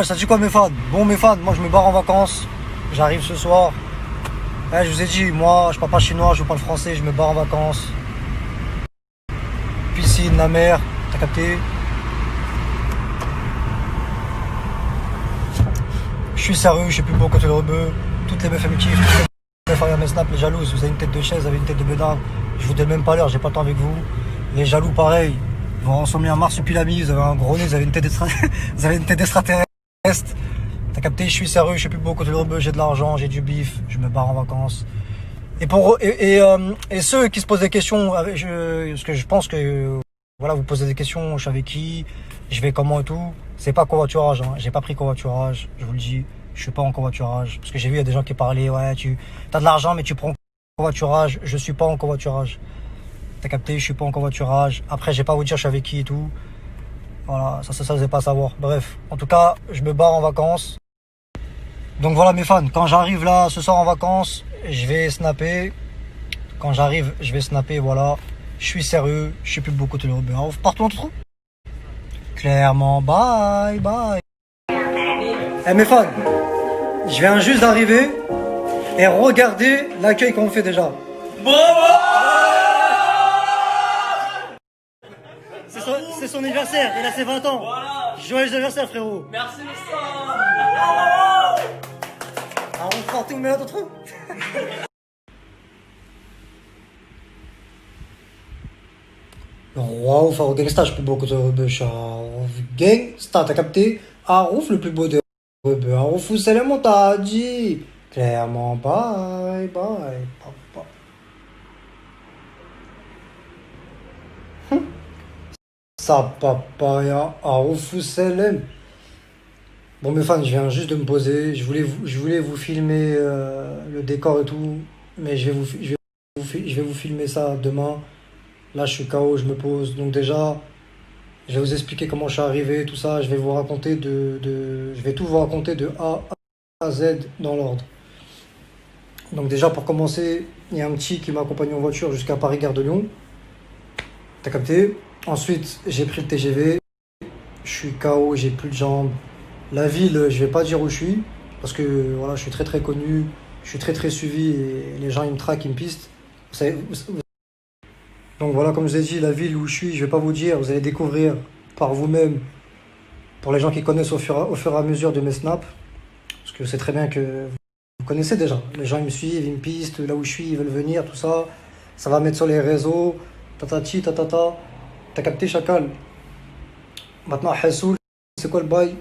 Ça dit quoi mes fans? Bon mes fans, moi je me barre en vacances. J'arrive ce soir. Je vous ai dit, moi je parle pas chinois, je parle français, je me barre en vacances. Piscine, la mer, t'as capté? Je suis sérieux, je suis plus beau côté le rebeu. Toutes les meufs elles me kiffent, toutes les meufs regardent mes snaps, les jalouses. Vous avez une tête de chaise, vous avez une tête de bédard. Je vous donne même pas l'heure, j'ai pas le temps avec vous. Les jaloux pareil. Vous sont mis un marsupilami, vous avez un gros nez, vous avez une tête vous avez une tête d'extraterrestre. T'as capté, je suis sérieux, je suis plus beau côté le rebeu, j'ai de l'argent, j'ai du bif, je me barre en vacances. Et ceux qui se posent des questions, parce que je pense que voilà, vous posez des questions, je suis avec qui, je vais comment et tout. C'est pas covoiturage, hein. J'ai pas pris covoiturage, je vous le dis, je suis pas en covoiturage. Parce que j'ai vu, il y a des gens qui parlaient, ouais, tu as de l'argent mais tu prends covoiturage, je suis pas en covoiturage. T'as capté, je suis pas en covoiturage. Après, je vais pas vous dire je suis avec qui et tout. Voilà, ça, je vais pas savoir. Bref, en tout cas, je me barre en vacances. Donc voilà mes fans, quand j'arrive là ce soir en vacances, je vais snapper. Quand j'arrive, je vais snapper, voilà. Je suis sérieux, je suis plus beaucoup de l'Europe. Partout en tout. Clairement, bye, bye. Mes fans, je viens juste d'arriver et regardez l'accueil qu'on fait déjà. C'est son anniversaire, il a ses 20 ans. Voilà. Joyeux anniversaire frérot. Merci le sang. Alors on porte où mais là d'autres. Waouh, faut gangsta, je peux beaucoup de chats. Gangsta, t'as capté? Arouf le plus beau de rebeu. Arouf c'est le montage. Clairement, bye, bye, papa. Ça papaya, Arouf c'est le. Bon mes fans, je viens juste de me poser. Je voulais vous filmer le décor et tout, mais je vais vous filmer ça demain. Là, je suis KO, je me pose. Donc déjà, je vais vous expliquer comment je suis arrivé, tout ça. Je vais vous raconter je vais tout vous raconter de A à Z dans l'ordre. Donc déjà, pour commencer, il y a un petit qui m'a accompagné en voiture jusqu'à Paris-Gare de Lyon. T'as capté? Ensuite, j'ai pris le TGV. Je suis KO, j'ai plus de jambes. La ville, je vais pas dire où je suis, parce que voilà, je suis très très connu, je suis très très suivi et les gens ils me traquent, ils me pistent. Donc voilà, comme je vous ai dit, la ville où je suis, je vais pas vous dire, vous allez découvrir par vous-même, pour les gens qui connaissent au fur et à mesure de mes snaps, parce que c'est très bien que vous connaissez déjà. Les gens ils me suivent, ils me pistent, là où je suis, ils veulent venir, tout ça. Ça va mettre sur les réseaux, tatati, tatata. T'as capté chacal? Maintenant, Hassoul, c'est quoi le bail?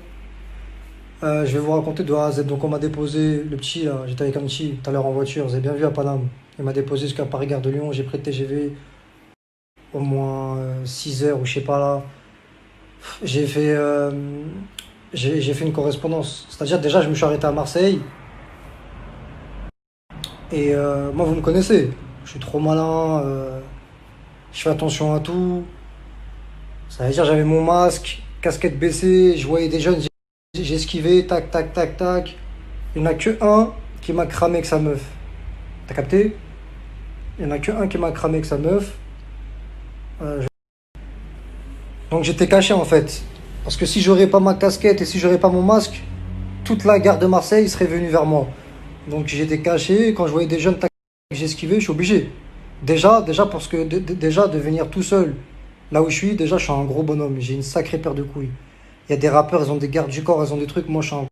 Je vais vous raconter de A à Z. Donc on m'a déposé, le petit là, j'étais avec un petit tout à l'heure en voiture, vous avez bien vu à Paname. Il m'a déposé jusqu'à Paris-Gare de Lyon, j'ai pris le TGV au moins 6 heures ou je sais pas là. J'ai fait, j'ai fait une correspondance. C'est-à-dire déjà je me suis arrêté à Marseille. Et moi vous me connaissez, je suis trop malin, je fais attention à tout. Ça veut dire j'avais mon masque, casquette baissée, je voyais des jeunes. J'ai esquivé, tac, tac, tac, tac. Il n'y en a que un qui m'a cramé avec sa meuf. T'as capté? Il n'y en a que un qui m'a cramé avec sa meuf. Donc j'étais caché en fait. Parce que si j'aurais pas ma casquette et si j'aurais pas mon masque, toute la gare de Marseille serait venue vers moi. Donc j'étais caché. Quand je voyais des jeunes tac, j'ai esquivé, je suis obligé. Déjà parce que déjà de venir tout seul là où je suis, déjà je suis un gros bonhomme. J'ai une sacrée paire de couilles. Il y a des rappeurs, ils ont des gardes du corps, ils ont des trucs. Moi, je suis un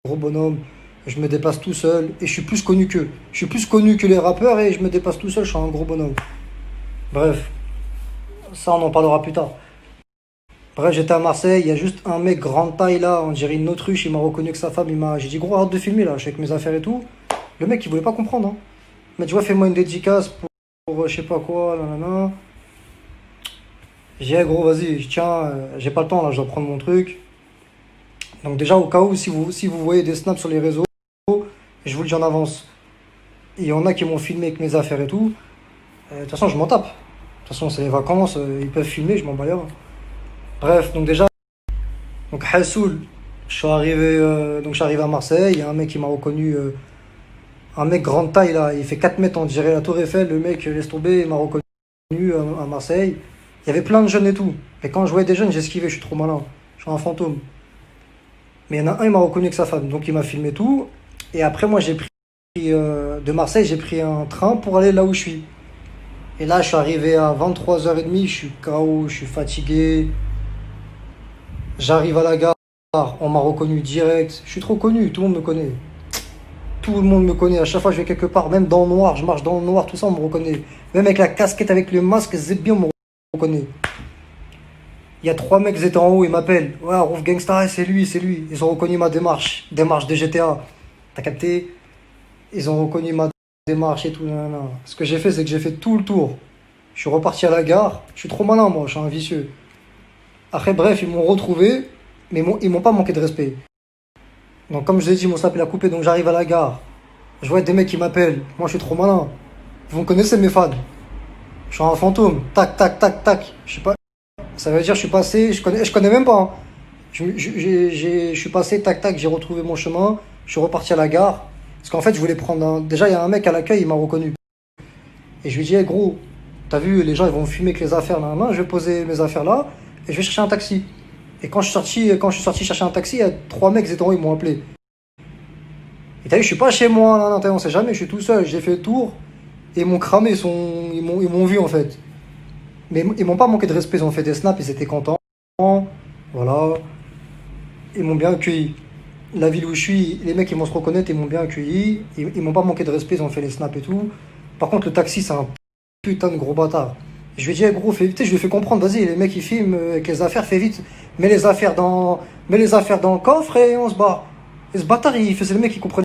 gros bonhomme. Je me déplace tout seul et je suis plus connu qu'eux. Je suis plus connu que les rappeurs et je me déplace tout seul. Je suis un gros bonhomme. Bref, ça, on en parlera plus tard. Bref, j'étais à Marseille. Il y a juste un mec grande taille là. On dirait une autruche. Il m'a reconnu que sa femme. J'ai dit, gros, arrête de filmer là. Je suis avec mes affaires et tout. Le mec, il voulait pas comprendre. Hein. Mais tu vois, fais-moi une dédicace pour je sais pas quoi. Nanana. J'ai dit, gros, vas-y, je tiens. J'ai pas le temps là. Je dois prendre mon truc. Donc déjà au cas où si vous voyez des snaps sur les réseaux, je vous le dis en avance. Il y en a qui m'ont filmé avec mes affaires et tout. De toute façon je m'en tape. De toute façon c'est les vacances, ils peuvent filmer, je m'en bats les reins. Bref, donc déjà, donc Hassoul, je suis arrivé à Marseille, il y a un mec qui m'a reconnu, un mec grande taille là, il fait 4 mètres, on dirait la Tour Eiffel, le mec laisse tomber, il m'a reconnu à Marseille. Il y avait plein de jeunes et tout. Et quand je voyais des jeunes, j'esquivais, je suis trop malin. Je suis un fantôme. Mais il y en a un, il m'a reconnu avec sa femme. Donc il m'a filmé tout. Et après, moi, j'ai pris de Marseille, j'ai pris un train pour aller là où je suis. Et là, je suis arrivé à 23h30, je suis KO, je suis fatigué. J'arrive à la gare, on m'a reconnu direct. Je suis trop connu, tout le monde me connaît. Tout le monde me connaît. À chaque fois que je vais quelque part, même dans le noir, je marche dans le noir, tout ça, on me reconnaît. Même avec la casquette, avec le masque, c'est bien, on me reconnaît. Il y a trois mecs qui étaient en haut, ils m'appellent. Ouais, Rouf Gangsta, c'est lui, c'est lui. Ils ont reconnu ma démarche. Démarche de GTA. T'as capté? Ils ont reconnu ma démarche et tout. Nanana. Ce que j'ai fait, c'est que j'ai fait tout le tour. Je suis reparti à la gare. Je suis trop malin, moi, je suis un vicieux. Après, bref, ils m'ont retrouvé, mais ils m'ont pas manqué de respect. Donc, comme je vous ai dit, mon snap il a coupé, donc j'arrive à la gare. Je vois des mecs qui m'appellent. Moi, je suis trop malin. Vous me connaissez, mes fans. Je suis un fantôme. Tac, tac, tac, tac. Je sais pas. Ça veut dire je suis passé. Je connais même pas, hein. Je suis passé, tac, tac. J'ai retrouvé mon chemin. Je suis reparti à la gare. Parce qu'en fait, je voulais prendre un. Déjà, il y a un mec à l'accueil, il m'a reconnu. Et je lui ai dit, hey, gros, t'as vu, les gens, ils vont me fumer avec les affaires là, là. Je vais poser mes affaires là. Et je vais chercher un taxi. Et quand je suis sorti chercher un taxi, il y a trois mecs qui étaient en haut, ils m'ont appelé. Et t'as vu, je suis pas chez moi, non, non, on sait jamais, je suis tout seul, j'ai fait le tour. Et ils m'ont cramé, ils m'ont vu en fait. Mais ils m'ont pas manqué de respect, ils ont fait des snaps, ils étaient contents. Voilà. Ils m'ont bien accueilli. La ville où je suis, les mecs ils vont se reconnaître, ils m'ont bien accueilli. Ils m'ont pas manqué de respect, ils ont fait les snaps et tout. Par contre, le taxi, c'est un putain de gros bâtard. Je lui ai dit, hey, gros, fais vite, je lui ai fait comprendre, vas-y, les mecs ils filment avec les affaires, fais vite, mets les affaires dans le coffre et on se bat. Et ce bâtard, il faisait le mec qui comprenait.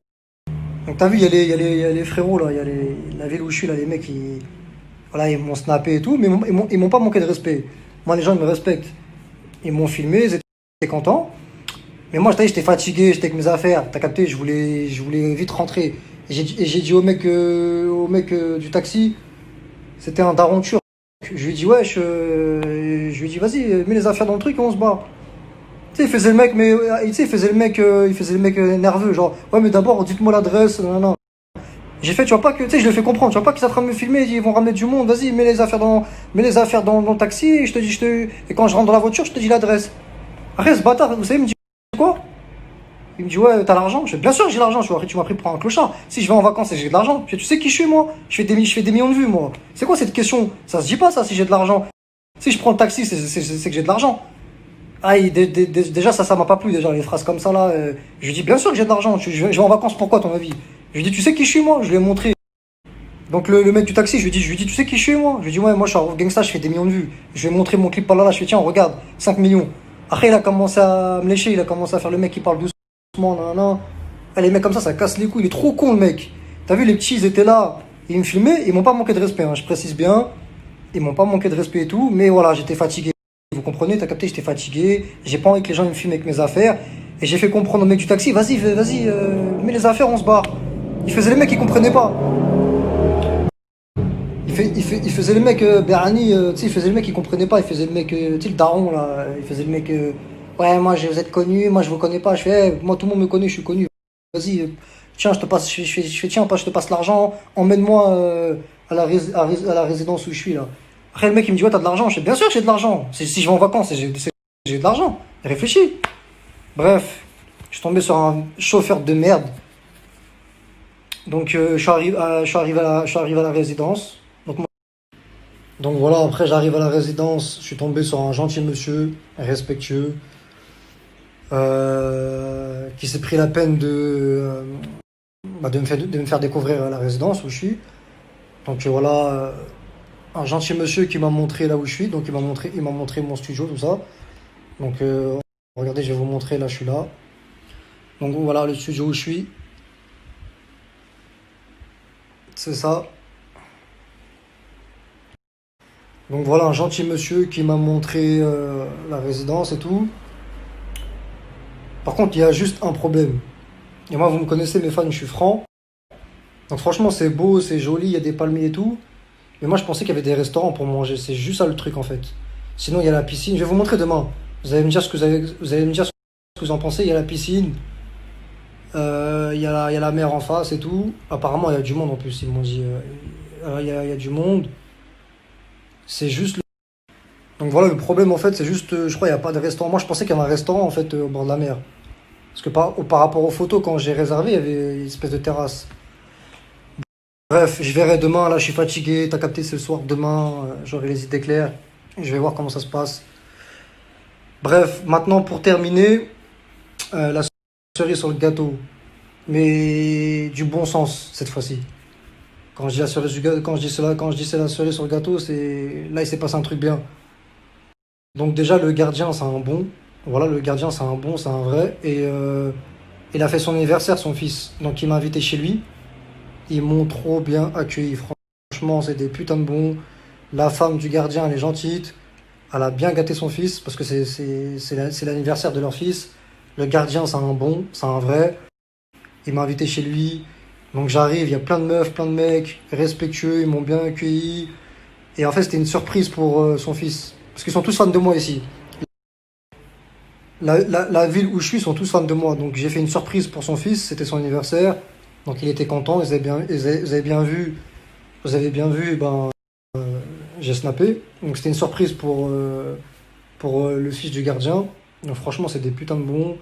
Donc t'as vu, il y a les frérots là, la ville où je suis là, les mecs voilà, ils m'ont snappé et tout, mais ils m'ont pas manqué de respect. Moi, les gens ils me respectent. Ils m'ont filmé, ils étaient contents. Mais moi, j'étais fatigué, j'étais avec mes affaires. T'as capté, je voulais vite rentrer. Et j'ai dit au mec du taxi, c'était un daron turc. Je lui ai dit, wesh, je lui ai dit, vas-y, mets les affaires dans le truc et on se bat. Tu sais, il faisait le mec, mais tu sais, il faisait le mec nerveux, genre, ouais, mais d'abord, dites-moi l'adresse, non, non. J'ai fait, tu vois pas que, tu sais, je le fais comprendre, tu vois pas qu'ils sont en train de me filmer, ils vont ramener du monde, vas-y, mets les affaires dans le taxi, et et quand je rentre dans la voiture, je te dis l'adresse. Après, ce bâtard, vous savez, il me dit quoi? Il me dit, ouais, t'as l'argent? Je fais, bien sûr que j'ai l'argent, tu m'as pris pour un clochard. Si je vais en vacances et j'ai de l'argent, tu sais qui je suis, moi? Je fais des millions de vues, moi. C'est quoi cette question? Ça se dit pas, ça, si j'ai de l'argent. Si je prends le taxi, c'est que j'ai de l'argent. Ah, déjà, ça m'a pas plu, déjà, les phrases comme ça, là. Je lui dis, bien sûr que j'ai de l'argent. Je vais en vacances, pourquoi, à ton avis? Je lui dis, tu sais qui je suis, moi? Je lui ai montré. Donc, le mec du taxi, je lui dis, tu sais qui je suis, moi? Je lui dis, ouais, moi, je suis un gangsta, je fais des millions de vues. Je lui ai montré mon clip par là, je fais, tiens, regarde, 5 millions. Après, il a commencé à me lécher, il a commencé à faire le mec qui parle doucement, nan, nan. Ah, les mecs comme ça casse les couilles. Il est trop con, le mec. T'as vu, les petits, ils étaient là, ils me filmaient, ils m'ont pas manqué de respect, hein, je précise bien. Ils m'ont pas manqué de respect et tout, mais voilà, j'étais fatigué. Vous comprenez, t'as capté, j'étais fatigué. J'ai pas envie que les gens ils me filment avec mes affaires. Et j'ai fait comprendre au mec du taxi, vas-y, mets les affaires, on se barre. Il faisait les mecs, ils comprenaient pas. Il faisait le mec, Berani, tu sais, il faisait le mec, il comprenait pas. Il faisait le mec, tu sais, le daron, là. Il faisait le mec, ouais, moi, vous êtes connu, moi, je vous connais pas. Je fais, hey, moi, tout le monde me connaît, je suis connu. Vas-y, tiens, je te passe, tiens, je te passe l'argent, emmène-moi à la résidence où je suis, là. Après, le mec, il me dit, ouais, t'as de l'argent. Je fais, bien sûr que j'ai de l'argent. Si je vais en vacances, j'ai de l'argent. Réfléchis. Bref, je suis tombé sur un chauffeur de merde. Donc, je suis arrivé à la résidence. Donc voilà, après j'arrive à la résidence, je suis tombé sur un gentil monsieur, respectueux, qui s'est pris la peine de me faire découvrir la résidence où je suis. Donc voilà, un gentil monsieur qui m'a montré là où je suis, donc il m'a montré mon studio, tout ça. Donc regardez, je vais vous montrer, là je suis là. Donc voilà le studio où je suis, c'est ça. Donc voilà un gentil monsieur qui m'a montré la résidence et tout. Par contre, il y a juste un problème. Et moi, vous me connaissez, mes fans, je suis franc. Donc franchement, c'est beau, c'est joli, il y a des palmiers et tout. Mais moi, je pensais qu'il y avait des restaurants pour manger. C'est juste ça le truc, en fait. Sinon, il y a la piscine. Je vais vous montrer demain. Vous allez me dire ce que vous allez me dire ce que vous en pensez. Il y a la piscine. Il y a la mer en face et tout. Apparemment, il y a du monde en plus, ils m'ont dit. Il y a du monde. C'est juste. Donc voilà, le problème, en fait, c'est juste. Je crois qu'il n'y a pas de restaurant. Moi, je pensais qu'il y avait un restaurant, en fait, au bord de la mer. Parce que par rapport aux photos, quand j'ai réservé, il y avait une espèce de terrasse. Bref, je verrai demain. Là, je suis fatigué. T'as capté ce soir. Demain, j'aurai les idées claires. Je vais voir comment ça se passe. Bref, maintenant, pour terminer, la cerise sur le gâteau. Mais du bon sens, cette fois-ci. Quand je dis la cerise du gâteau, quand je dis cela, quand je dis c'est la cerise sur le gâteau, c'est là il s'est passé un truc bien. Donc déjà le gardien c'est un bon, voilà le gardien c'est un bon, c'est un vrai et il a fait son anniversaire son fils, donc il m'a invité chez lui. Ils m'ont trop bien accueilli, franchement c'est des putains de bons. La femme du gardien elle est gentille, elle a bien gâté son fils parce que c'est l'anniversaire de leur fils. Le gardien c'est un bon, c'est un vrai. Il m'a invité chez lui. Donc j'arrive, il y a plein de meufs, plein de mecs, respectueux, ils m'ont bien accueilli. Et en fait, c'était une surprise pour son fils. Parce qu'ils sont tous fans de moi ici. La ville où je suis sont tous fans de moi. Donc j'ai fait une surprise pour son fils, c'était son anniversaire. Donc il était content, vous avez bien vu, ben, j'ai snappé. Donc c'était une surprise pour le fils du gardien. Donc franchement, c'est des putains de bons.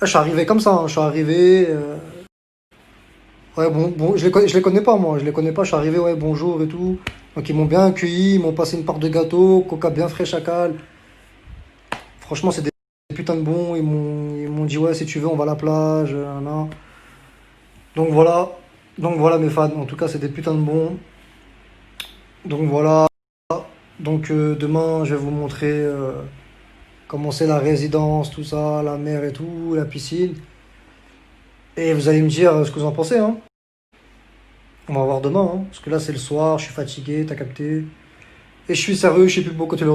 Ah, je suis arrivé comme ça, hein. Je suis arrivé. Ouais, bon, je les connais pas, moi. Je les connais pas. Je suis arrivé, ouais, bonjour et tout. Donc, ils m'ont bien accueilli. Ils m'ont passé une part de gâteau, coca bien frais, chacal. Franchement, c'est des putains de bons. Ils m'ont dit, ouais, si tu veux, on va à la plage. Nan. Donc, voilà. Donc, voilà, mes fans. En tout cas, c'est des putains de bons. Donc, voilà. Donc, demain, je vais vous montrer comment c'est la résidence, tout ça, la mer et tout, la piscine. Et vous allez me dire ce que vous en pensez, hein. On va voir demain, hein. Parce que là, c'est le soir, je suis fatigué, t'as capté. Et je suis sérieux, je sais plus pourquoi tu le